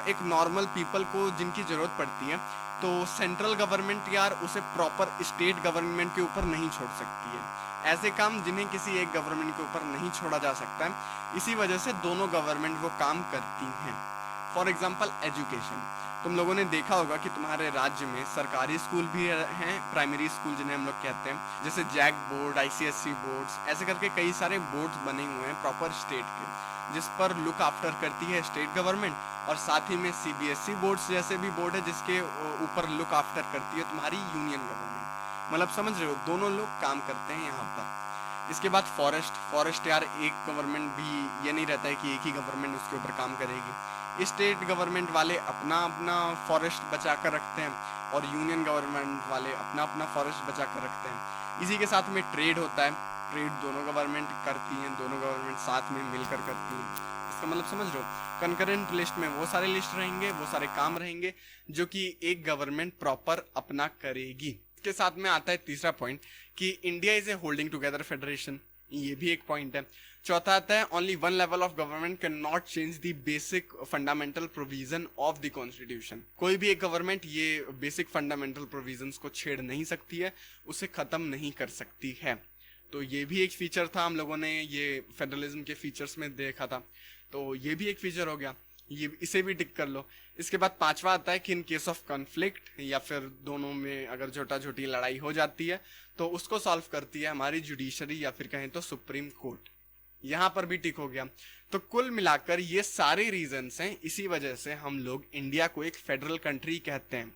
एक नॉर्मल पीपल को जिनकी जरूरत पड़ती है, तो सेंट्रल गवर्नमेंट यार उसे प्रॉपर स्टेट गवर्नमेंट के ऊपर नहीं छोड़ सकती है। ऐसे काम जिन्हें किसी एक गवर्नमेंट के ऊपर नहीं छोड़ा जा सकता है, इसी वजह से दोनों गवर्नमेंट वो काम करती हैं। फॉर एग्जाम्पल एजुकेशन, तुम लोगों ने देखा होगा कि तुम्हारे राज्य में सरकारी स्कूल भी हैं, प्राइमरी स्कूल जिन्हें हम लोग कहते हैं, जैसे जैक बोर्ड, ICSE बोर्ड्स, ऐसे करके कई सारे बोर्ड्स बने हुए हैं प्रॉपर स्टेट के, जिस पर लुक आफ्टर करती है स्टेट गवर्नमेंट, और साथ ही में CBSE बोर्ड्स जैसे भी बोर्ड है जिसके ऊपर लुक आफ्टर करती है तुम्हारी यूनियन गवर्नमेंट। मतलब समझ रहे हो, दोनों लोग काम करते हैं यहाँ पर। इसके बाद फॉरेस्ट यार एक गवर्नमेंट भी ये नहीं रहता है कि एक ही गवर्नमेंट उसके ऊपर काम करेगी। स्टेट गवर्नमेंट वाले अपना अपना फॉरेस्ट बचा कर रखते हैं और यूनियन गवर्नमेंट वाले अपना अपना फॉरेस्ट बचा कर रखते हैं। इसी के साथ में ट्रेड होता है, ट्रेड दोनों गवर्नमेंट करती हैं, दोनों गवर्नमेंट साथ में मिलकर करती हैं। इसका मतलब समझ रहे हो, कंकरेंट लिस्ट में वो सारे लिस्ट रहेंगे, वो सारे काम रहेंगे जो कि एक गवर्नमेंट प्रॉपर अपना करेगी। इसके साथ में आता है तीसरा पॉइंट कि India is a holding together federation, ये भी एक पॉइंट है। चौथा आता है only one level of government can not change the basic fundamental provision of the constitution. कोई भी एक गवर्नमेंट ये बेसिक फंडामेंटल प्रोविजंस को छेड़ नहीं सकती है, उसे खत्म नहीं कर सकती है। तो ये भी एक फीचर था, हम लोगों ने ये फेडरलिज्म के फीचर्स में देखा था, तो ये भी एक फीचर हो गया, ये इसे भी टिक कर लो। इसके बाद पांचवा आता है कि इन केस ऑफ कॉन्फ्लिक्ट या फिर दोनों में अगर छोटा छोटी लड़ाई हो जाती है तो उसको सॉल्व करती है हमारी जुडिशरी या फिर कहें तो सुप्रीम कोर्ट। यहाँ पर भी टिक हो गया। तो कुल मिलाकर ये सारे रीजंस हैं, इसी वजह से हम लोग इंडिया को एक फेडरल कंट्री कहते हैं।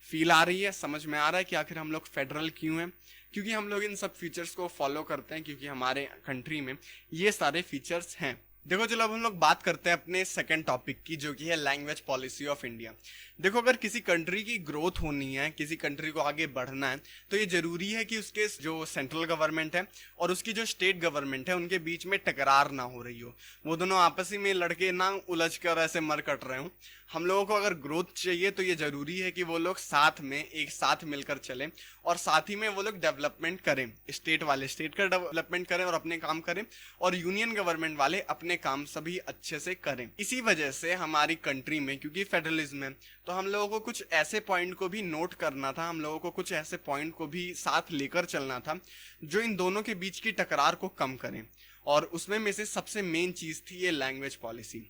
फील आ रही है, समझ में आ रहा है कि आखिर हम लोग फेडरल क्यों हैं? क्योंकि हम लोग इन सब फीचर्स को फॉलो करते हैं, क्योंकि हमारे कंट्री में ये सारे फीचर्स हैं। देखो चलो अब हम लोग बात करते हैं अपने सेकंड टॉपिक की, जो कि है लैंग्वेज पॉलिसी ऑफ इंडिया। देखो अगर किसी कंट्री की ग्रोथ होनी है, किसी कंट्री को आगे बढ़ना है, तो ये जरूरी है कि उसके जो सेंट्रल गवर्नमेंट है और उसकी जो स्टेट गवर्नमेंट है उनके बीच में टकरार ना हो रही हो, वो दोनों आपस ही में लड़के ना उलझ कर ऐसे मर कट रहे हो। हम लोगों को अगर ग्रोथ चाहिए तो ये जरूरी है कि वो लोग साथ में एक साथ मिलकर चलें और साथ ही में वो लोग डेवलपमेंट करें। स्टेट वाले स्टेट का डेवलपमेंट करें और अपने काम करें, और यूनियन गवर्नमेंट वाले अपने काम सभी अच्छे से करें। इसी वजह से हमारी कंट्री में, क्योंकि फेडरलिज्म है, तो हम लोगों को कुछ ऐसे पॉइंट को भी नोट करना था, हम लोगों को कुछ ऐसे पॉइंट को भी साथ लेकर चलना था जो इन दोनों के बीच की टकरार को कम करें। और उसमें में से सबसे मेन चीज थी ये लैंग्वेज पॉलिसी।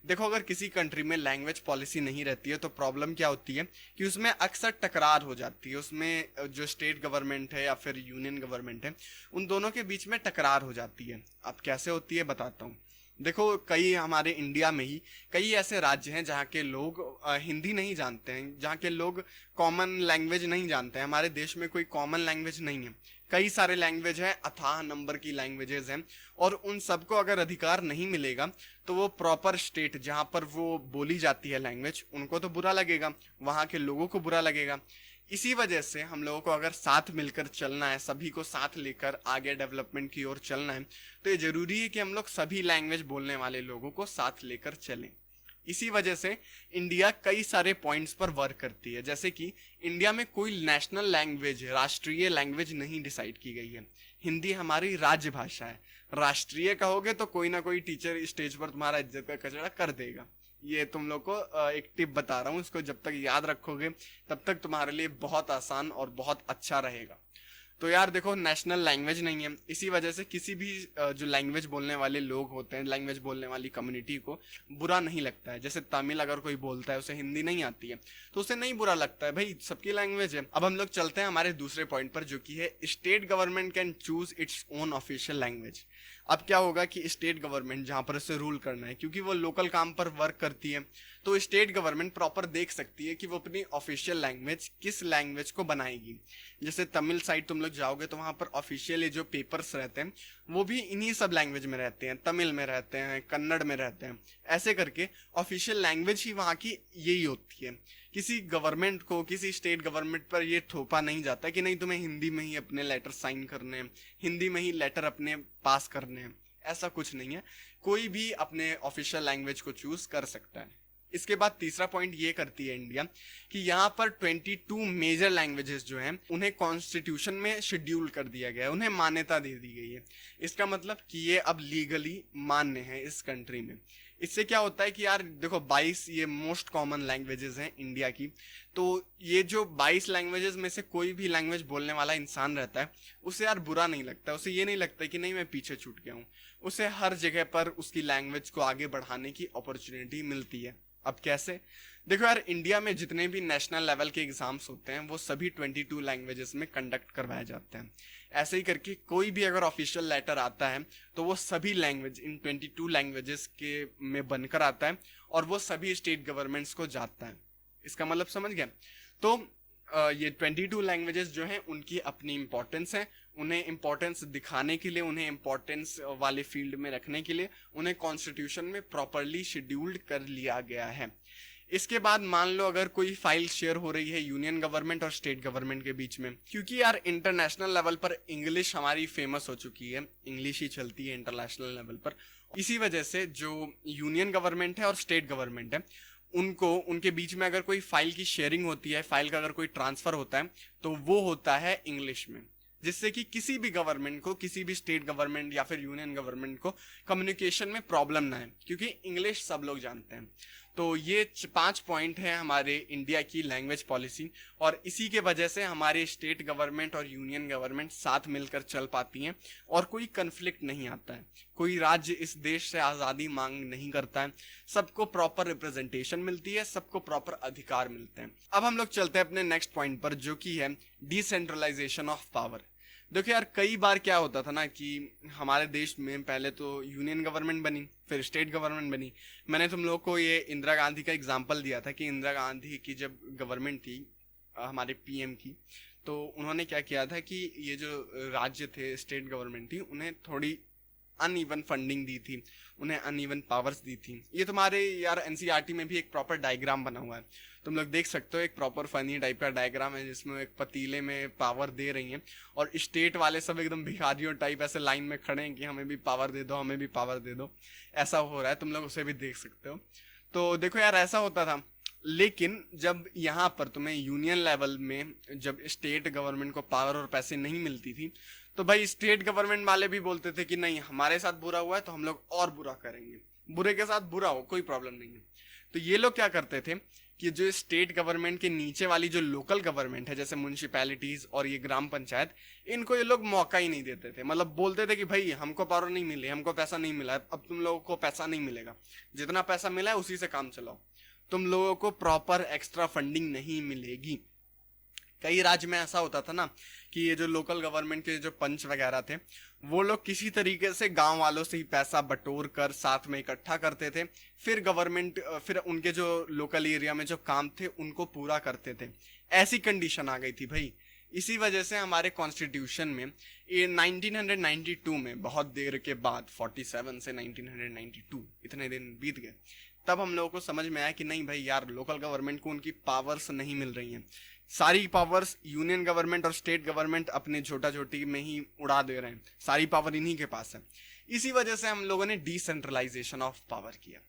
देखो अगर किसी कंट्री में लैंग्वेज पॉलिसी नहीं रहती है तो प्रॉब्लम क्या होती है कि उसमें अक्सर टकरार हो जाती है। उसमें जो स्टेट गवर्नमेंट है या फिर यूनियन गवर्नमेंट है, उन दोनों के बीच में टकरार हो जाती है। अब कैसे होती है बताता हूँ। देखो कई हमारे इंडिया में ही कई ऐसे राज्य हैं जहाँ के लोग हिंदी नहीं जानते हैं, जहाँ के लोग कॉमन लैंग्वेज नहीं जानते हैं। हमारे देश में कोई कॉमन लैंग्वेज नहीं है, कई सारे लैंग्वेज हैं, अथाह नंबर की लैंग्वेजेस हैं, और उन सबको अगर अधिकार नहीं मिलेगा तो वो प्रॉपर स्टेट जहाँ पर वो बोली जाती है लैंग्वेज, उनको तो बुरा लगेगा, वहाँ के लोगों को बुरा लगेगा। इसी वजह से हम लोगों को अगर साथ मिलकर चलना है, सभी को साथ लेकर आगे डेवलपमेंट की ओर चलना है, तो ये जरूरी है कि हम लोग सभी लैंग्वेज बोलने वाले लोगों को साथ लेकर चलें। इसी वजह से इंडिया कई सारे पॉइंट्स पर वर्क करती है। जैसे कि इंडिया में कोई नेशनल लैंग्वेज, राष्ट्रीय लैंग्वेज नहीं डिसाइड की गई है। हिंदी हमारी राज्य भाषा है। राष्ट्रीय कहोगे तो कोई ना कोई टीचर स्टेज पर तुम्हारा इज्जत का कचरा कर देगा। ये तुम लोग को एक टिप बता रहा हूँ, इसको जब तक याद रखोगे तब तक तुम्हारे लिए बहुत आसान और बहुत अच्छा रहेगा। तो यार देखो नेशनल लैंग्वेज नहीं है, इसी वजह से किसी भी जो लैंग्वेज बोलने वाले लोग होते हैं, लैंग्वेज बोलने वाली कम्युनिटी को बुरा नहीं लगता है। जैसे तमिल अगर कोई बोलता है, उसे हिंदी नहीं आती है, तो उसे नहीं बुरा लगता है, भाई सबकी लैंग्वेज है। अब हम लोग चलते हैं हमारे दूसरे पॉइंट पर, जो कि है state government can choose its own official language. अब क्या होगा कि स्टेट गवर्नमेंट जहां पर उसे रूल करना है, क्योंकि वो लोकल काम पर वर्क करती है, तो स्टेट गवर्नमेंट प्रॉपर देख सकती है कि वो अपनी ऑफिशियल लैंग्वेज किस लैंग्वेज को बनाएगी। जैसे तमिल साइड तुम लोग जाओगे तो वहां पर ऑफिशियल जो पेपर्स रहते हैं वो भी इन्हीं सब लैंग्वेज में रहते हैं, तमिल में रहते हैं, कन्नड़ में रहते हैं। ऐसे करके ऑफिशियल लैंग्वेज ही वहां की यही होती है। किसी गवर्नमेंट को, किसी स्टेट गवर्नमेंट पर ये थोपा नहीं जाता कि नहीं तुम्हें हिंदी में ही अपने लेटर साइन करने हैं, हिंदी में ही लेटर अपने पास करने हैं। ऐसा कुछ नहीं है, कोई भी अपने ऑफिशियल लैंग्वेज को चूज कर सकता है। इसके बाद तीसरा पॉइंट ये करती है इंडिया कि यहाँ पर 22 मेजर लैंग्वेजेस जो हैं उन्हें कॉन्स्टिट्यूशन में शेड्यूल कर दिया गया है, उन्हें मान्यता दे दी गई है। इसका मतलब कि ये अब लीगली मान्य है इस कंट्री में। इससे क्या होता है कि यार देखो 22 ये मोस्ट कॉमन लैंग्वेजेस हैं इंडिया की, तो ये जो 22 लैंग्वेजेस में से कोई भी लैंग्वेज बोलने वाला इंसान रहता है, उसे यार बुरा नहीं लगता, उसे ये नहीं लगता कि नहीं मैं पीछे छूट गया हूँ। उसे हर जगह पर उसकी लैंग्वेज को आगे बढ़ाने की अपॉर्चुनिटी मिलती है। अब कैसे? देखो यार इंडिया में जितने भी नेशनल लेवल के एग्जाम्स होते हैं वो सभी 22 लैंग्वेजेस में कंडक्ट करवाए जाते हैं। ऐसे ही करके कोई भी अगर ऑफिशियल लेटर आता है तो वो सभी लैंग्वेज इन 22 लैंग्वेजेस के में बनकर आता है और वो सभी स्टेट गवर्नमेंट्स को जाता है। इसका मतलब समझ गया? तो ये 22 लैंग्वेजेस जो हैं उनकी अपनी इंपॉर्टेंस है। उन्हें इंपॉर्टेंस दिखाने के लिए, उन्हें इंपॉर्टेंस वाले फील्ड में रखने के लिए उन्हें कॉन्स्टिट्यूशन में प्रॉपरली शेड्यूल्ड कर लिया गया है। इसके बाद मान लो अगर कोई फाइल शेयर हो रही है यूनियन गवर्नमेंट और स्टेट गवर्नमेंट के बीच में, क्योंकि यार इंटरनेशनल लेवल पर इंग्लिश हमारी फेमस हो चुकी है, इंग्लिश ही चलती है इंटरनेशनल लेवल पर। इसी वजह से जो यूनियन गवर्नमेंट है और स्टेट गवर्नमेंट है उनको, उनके बीच में अगर कोई फाइल की शेयरिंग होती है, फाइल का अगर कोई ट्रांसफर होता है तो वो होता है इंग्लिश में, जिससे कि किसी भी गवर्नमेंट को, किसी भी स्टेट गवर्नमेंट या फिर यूनियन गवर्नमेंट को कम्युनिकेशन में प्रॉब्लम ना है, क्योंकि इंग्लिश सब लोग जानते हैं। तो ये 5 पॉइंट हैं हमारे इंडिया की लैंग्वेज पॉलिसी, और इसी के वजह से हमारे स्टेट गवर्नमेंट और यूनियन गवर्नमेंट साथ मिलकर चल पाती हैं और कोई कन्फ्लिक्ट नहीं आता है। कोई राज्य इस देश से आज़ादी मांग नहीं करता है, सबको प्रॉपर रिप्रेजेंटेशन मिलती है, सबको प्रॉपर अधिकार मिलते हैं। अब हम लोग चलते हैं अपने नेक्स्ट पॉइंट पर, जो कि है डिसेंट्रलाइजेशन ऑफ पावर। देखो यार कई बार क्या होता था ना कि हमारे देश में पहले तो यूनियन गवर्नमेंट बनी, फिर स्टेट गवर्नमेंट बनी। मैंने तुम लोग को ये इंदिरा गांधी का एग्जांपल दिया था कि इंदिरा गांधी की जब गवर्नमेंट थी हमारे पीएम की, तो उन्होंने क्या किया था कि ये जो राज्य थे, स्टेट गवर्नमेंट थी, उन्हें थोड़ी अनइवन फंडिंग दी थी, उन्हें अनइवन पावर्स दी थी। ये तुम्हारे यार एनसीईआरटी में भी एक प्रॉपर डायग्राम बना हुआ है, तुम लोग देख सकते हो। एक प्रॉपर फनी टाइप का डायग्राम है जिसमें एक पतीले में पावर दे रही हैं और स्टेट वाले सब एकदम भिखारियों टाइप ऐसे लाइन में खड़े हैं कि हमें भी पावर दे दो, हमें भी पावर दे दो, ऐसा हो रहा है। तुम लोग उसे भी देख सकते हो। तो देखो यार ऐसा होता था। लेकिन जब यहाँ पर तुम्हें यूनियन लेवल में जब स्टेट गवर्नमेंट को पावर और पैसे नहीं मिलती थी, तो भाई स्टेट गवर्नमेंट वाले भी बोलते थे कि नहीं, हमारे साथ बुरा हुआ है तो हम लोग और बुरा करेंगे, बुरे के साथ बुरा हो, कोई प्रॉब्लम नहीं है। तो ये लोग क्या करते थे कि जो स्टेट गवर्नमेंट के नीचे वाली जो लोकल गवर्नमेंट है, जैसे म्युनिसिपैलिटीज और ये ग्राम पंचायत, इनको ये लोग मौका ही नहीं देते थे। मतलब बोलते थे कि भाई हमको पावर नहीं मिली, हमको पैसा नहीं मिला, अब तुम लोगों को पैसा नहीं मिलेगा, जितना पैसा मिला है उसी से काम चलाओ, तुम लोगों को प्रॉपर एक्स्ट्रा फंडिंग नहीं मिलेगी। कई राज्य में ऐसा होता था ना कि ये जो लोकल गवर्नमेंट के जो पंच वगैरह थे, वो लोग किसी तरीके से गांव वालों से ही पैसा बटोर कर साथ में इकट्ठा करते थे, फिर उनके जो लोकल एरिया में जो काम थे उनको पूरा करते थे। ऐसी कंडीशन आ गई थी भाई। इसी वजह से हमारे कॉन्स्टिट्यूशन में ये 1992 में, बहुत देर के बाद, 47 से 1992 इतने दिन बीत गए, तब हम लोगों को समझ में आया कि नहीं भाई यार, लोकल गवर्नमेंट को उनकी पावर्स नहीं मिल रही हैं, सारी पावर्स यूनियन गवर्नमेंट और स्टेट गवर्नमेंट अपने छोटा छोटी में ही उड़ा दे रहे हैं, सारी पावर इन्हीं के पास है। इसी वजह से हम लोगों ने डिसेंट्रलाइजेशन ऑफ पावर किया।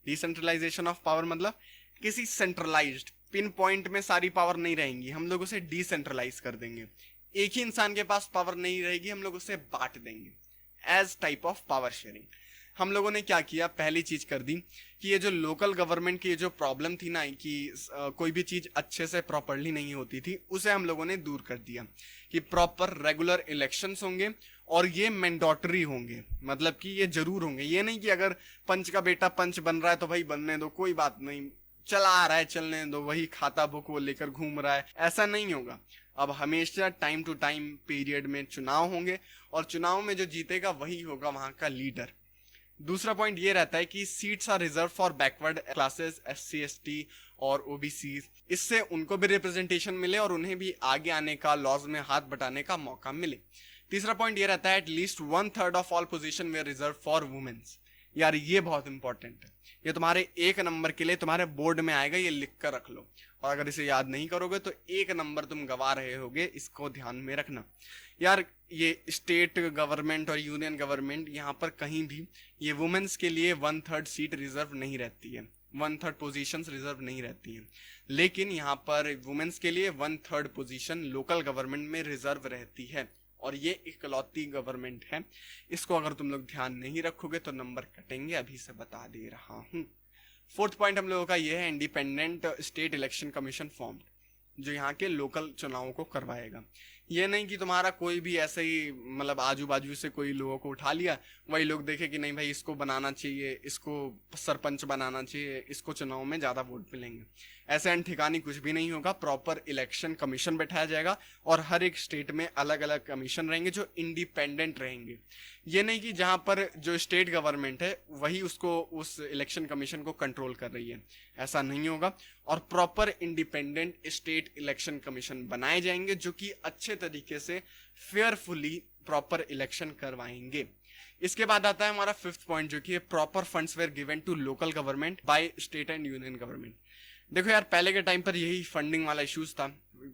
डिसेंट्रलाइजेशन ऑफ पावर मतलब किसी सेंट्रलाइज्ड पिन पॉइंट में सारी पावर नहीं रहेंगी, हम लोग उसे डिसेंट्रलाइज कर देंगे। एक ही इंसान के पास पावर नहीं रहेगी, हम लोग उसे बांट देंगे as type of power sharing. हम लोगों ने क्या किया, पहली चीज कर दी कि ये जो लोकल गवर्नमेंट की जो प्रॉब्लम थी ना कि कोई भी चीज अच्छे से प्रॉपरली नहीं होती थी, उसे हम लोगों ने दूर कर दिया कि प्रॉपर रेगुलर इलेक्शंस होंगे और ये मैंडेटरी होंगे, मतलब कि ये जरूर होंगे। ये नहीं कि अगर पंच का बेटा पंच बन रहा है तो भाई बनने दो, कोई बात नहीं, चला आ रहा है चलने दो, वही खाता बुक वो लेकर घूम रहा है, ऐसा नहीं होगा। अब हमेशा टाइम टू टाइम पीरियड में चुनाव होंगे और चुनाव में जो जीतेगा वही होगा वहां का लीडर। दूसरा पॉइंट ये रहता है कि seats are reserve for backward classes, SC ST और OBC, इससे उनको भी रिप्रेजेंटेशन मिले और उन्हें भी आगे आने का, लॉज में हाथ बटाने का मौका मिले। तीसरा पॉइंट ये रहता है at least 1/3 of all position they reserve for womens. यार ये बहुत इंपॉर्टेंट है, ये तुम्हारे 1 नंबर के लिए तुम्हारे बोर्ड में आएगा, ये लिख कर रख लो, और अगर इसे याद नहीं करोगे तो 1 नंबर तुम गवा रहे होगे, इसको ध्यान में रखना। यार ये स्टेट गवर्नमेंट और यूनियन गवर्नमेंट, यहाँ पर कहीं भी ये वुमेन्स के लिए 1/3 सीट रिजर्व नहीं रहती है, 1/3 पोजीशंस रिजर्व नहीं रहती हैं, लेकिन यहाँ पर वुमेन्स के लिए 1/3 पोजीशन लोकल गवर्नमेंट में रिजर्व रहती है, और ये इकलौती गवर्नमेंट है। इसको अगर तुम लोग ध्यान नहीं रखोगे तो नंबर कटेंगे, अभी से बता दे रहा हूँ। फोर्थ पॉइंट हम लोगों का ये है independent state election commission formed, जो यहाँ के लोकल चुनावों को करवाएगा। ये नहीं कि तुम्हारा कोई भी ऐसे ही मतलब आजू बाजू से कोई लोगों को उठा लिया, वही लोग देखे कि नहीं भाई इसको बनाना चाहिए, इसको सरपंच बनाना चाहिए, इसको चुनाव में ज्यादा वोट मिलेंगे, ऐसे अनठिकानी कुछ भी नहीं होगा। प्रॉपर इलेक्शन कमीशन बैठाया जाएगा और हर एक स्टेट में अलग अलग कमीशन रहेंगे जो इंडिपेंडेंट रहेंगे। ये नहीं कि जहां पर जो स्टेट गवर्नमेंट है वही उसको, उस इलेक्शन कमीशन को कंट्रोल कर रही है, ऐसा नहीं होगा। और proper independent state election commission बनाए जाएंगे जो कि अच्छे तरीके से फेयरफुली प्रॉपर इलेक्शन करवाएंगे। इसके बाद आता है हमारा 5th पॉइंट, जो कि proper funds were given to local government by state and union government. देखो यार पहले के टाइम पर यही फंडिंग वाला इश्यूज था,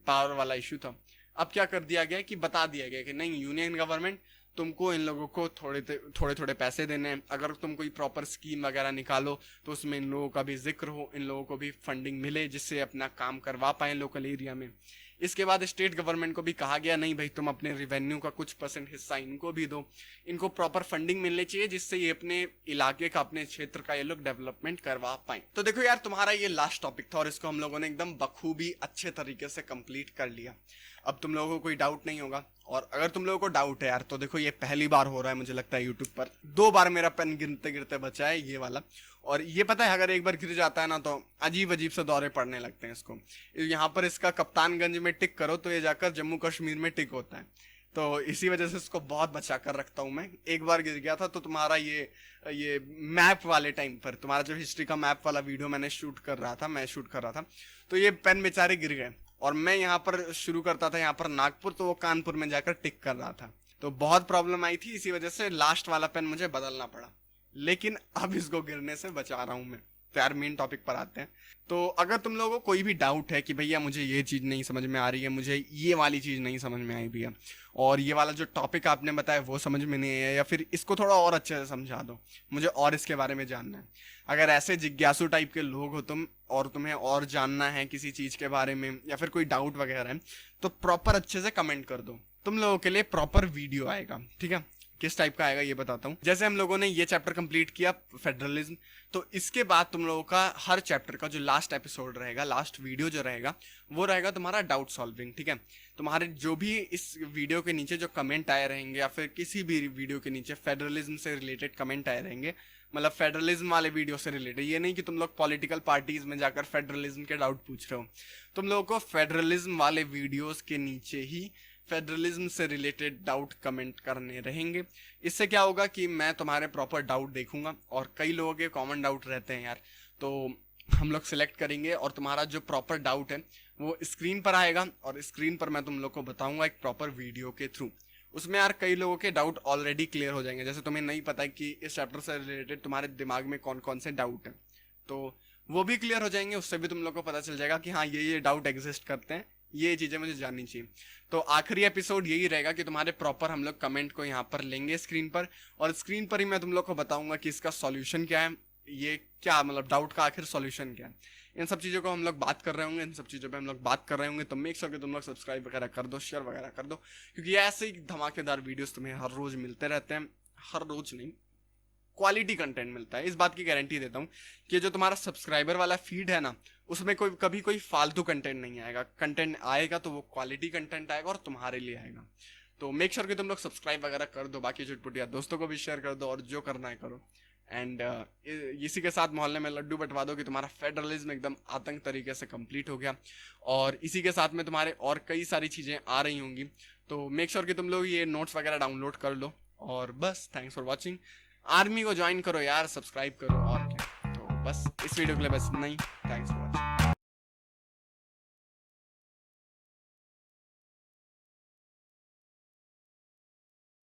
पावर वाला इश्यू था। अब क्या कर दिया गया कि बता दिया गया कि नहीं, यूनियन गवर्नमेंट तुमको इन लोगों को थोड़े पैसे देने हैं, अगर तुम कोई प्रॉपर स्कीम वगैरह निकालो तो उसमें इन लोगों का भी जिक्र हो, इन लोगों को भी फंडिंग मिले जिससे अपना काम करवा पाए लोकल एरिया में। इसके बाद स्टेट गवर्नमेंट को भी कहा गया नहीं भाई, तुम अपने रिवेन्यू का कुछ % हिस्सा इनको भी दो, इनको प्रॉपर फंडिंग मिलनी चाहिए जिससे ये अपने इलाके का, अपने क्षेत्र का ये लोग डेवलपमेंट करवा पाए। तो देखो यार तुम्हारा ये लास्ट टॉपिक था और इसको हम लोगों ने एकदम बखूबी अच्छे तरीके से कंप्लीट कर लिया। अब तुम लोगों को कोई डाउट नहीं होगा, और अगर तुम लोगों को डाउट है यार तो देखो ये पहली बार हो रहा है मुझे लगता है यूट्यूब पर, 2 बार मेरा पेन गिरते गिरते बचा है ये वाला। और ये पता है अगर एक बार गिर जाता है ना तो अजीब अजीब से दौरे पड़ने लगते हैं इसको। यहाँ पर इसका कप्तानगंज में टिक करो तो ये जाकर जम्मू कश्मीर में टिक होता है, तो इसी वजह से इसको बहुत बचा कर रखता हूँ मैं। एक बार गिर गया था तो तुम्हारा ये मैप वाले टाइम पर, तुम्हारा जो हिस्ट्री का मैप वाला वीडियो मैं शूट कर रहा था, तो ये पेन बेचारे गिर गए और मैं यहाँ पर शुरू करता था यहाँ पर नागपुर, तो वो कानपुर में जाकर टिक कर रहा था। तो बहुत प्रॉब्लम आई थी, इसी वजह से लास्ट वाला पेन मुझे बदलना पड़ा, लेकिन अब इसको गिरने से बचा रहा हूं मैं। तो यार मेन टॉपिक पर आते हैं। तो अगर तुम लोगों को कोई भी डाउट है कि भैया मुझे ये चीज़ नहीं समझ में आ रही है, मुझे ये वाली चीज़ नहीं समझ में आई भैया, और ये वाला जो टॉपिक आपने बताया वो समझ में नहीं है, या फिर इसको थोड़ा और अच्छे से समझा दो, मुझे और इसके बारे में जानना है, अगर ऐसे जिज्ञासु टाइप के लोग हो तुम और तुम्हें और जानना है किसी चीज़ के बारे में या फिर कोई डाउट वगैरह है, तो प्रॉपर अच्छे से कमेंट कर दो। तुम लोगों के लिए प्रॉपर वीडियो आएगा, ठीक है। किस टाइप का आएगा ये बताता हूँ। जैसे हम लोगों ने ये चैप्टर कंप्लीट किया फेडरलिज्म, तो इसके बाद तुम लोगों का हर चैप्टर का जो लास्ट एपिसोड रहेगा, लास्ट वीडियो जो रहेगा, वो रहेगा तुम्हारा डाउट सॉल्विंग, ठीक है। तुम्हारे जो भी इस वीडियो के नीचे जो कमेंट आए रहेंगे या फिर किसी भी वीडियो के नीचे फेडरलिज्म से रिलेटेड कमेंट आए रहेंगे, मतलब फेडरलिज्म वाले वीडियो से रिलेटेड, ये नहीं कि तुम लोग पॉलिटिकल पार्टीज में जाकर फेडरलिज्म के डाउट पूछ रहे हो, तुम लोगों को फेडरलिज्म वाले वीडियोस के नीचे ही फेडरलिज्म से रिलेटेड डाउट कमेंट करने रहेंगे। इससे क्या होगा कि मैं तुम्हारे प्रॉपर डाउट देखूंगा, और कई लोगों के कॉमन डाउट रहते हैं यार, तो हम लोग सिलेक्ट करेंगे और तुम्हारा जो प्रॉपर डाउट है वो स्क्रीन पर आएगा, और स्क्रीन पर मैं तुम लोग को बताऊंगा एक प्रॉपर वीडियो के थ्रू। उसमें यार कई लोगों के डाउट ऑलरेडी क्लियर हो जाएंगे, जैसे तुम्हें नहीं पता है कि इस चैप्टर से रिलेटेड तुम्हारे दिमाग में कौन कौन से डाउट हैं, तो वो भी क्लियर हो जाएंगे। उससे भी तुम लोग को पता चल जाएगा कि हाँ ये डाउट एग्जिस्ट करते हैं, ये चीज़ें मुझे जाननी चाहिए। तो आखिरी एपिसोड यही रहेगा कि तुम्हारे प्रॉपर हम लोग कमेंट को यहाँ पर लेंगे स्क्रीन पर, और स्क्रीन पर ही मैं तुम लोग को बताऊंगा कि इसका सॉल्यूशन क्या है, ये क्या मतलब डाउट का आखिर सॉल्यूशन क्या है। इन सब चीज़ों को हम लोग बात कर रहे होंगे, इन सब चीज़ों पे हम लोग बात कर रहे होंगे। तो मेक श्योर कि तुम लोग सब्सक्राइब वगैरह कर दो, शेयर वगैरह कर दो, क्योंकि ऐसे ही धमाकेदार वीडियोस तुम्हें हर रोज मिलते रहते हैं। हर रोज नहीं, क्वालिटी कंटेंट मिलता है, इस बात की गारंटी देता हूँ कि जो तुम्हारा सब्सक्राइबर वाला फीड है ना, उसमें कभी कोई फालतू कंटेंट नहीं आएगा। कंटेंट आएगा तो वो क्वालिटी कंटेंट आएगा और तुम्हारे लिए आएगा। तो मेक श्योर कि तुम लोग सब्सक्राइब वगैरह कर दो, बाकी चुटपुटिया दोस्तों को भी शेयर कर दो, और जो करना है करो। एंड इसी के साथ मोहल्ले में लड्डू बंटवा दो कि तुम्हारा फेडरलिज्म एकदम आतंक तरीके से कंप्लीट हो गया। और इसी के साथ में तुम्हारे और कई सारी चीज़ें आ रही होंगी, तो मेक श्योर कि तुम लोग ये नोट्स वगैरह डाउनलोड कर लो। और बस थैंक्स फॉर वॉचिंग। आर्मी को ज्वाइन करो यार, सब्सक्राइब करो, और क्या। तो बस इस वीडियो के लिए बस इतना ही। Thanks for watching.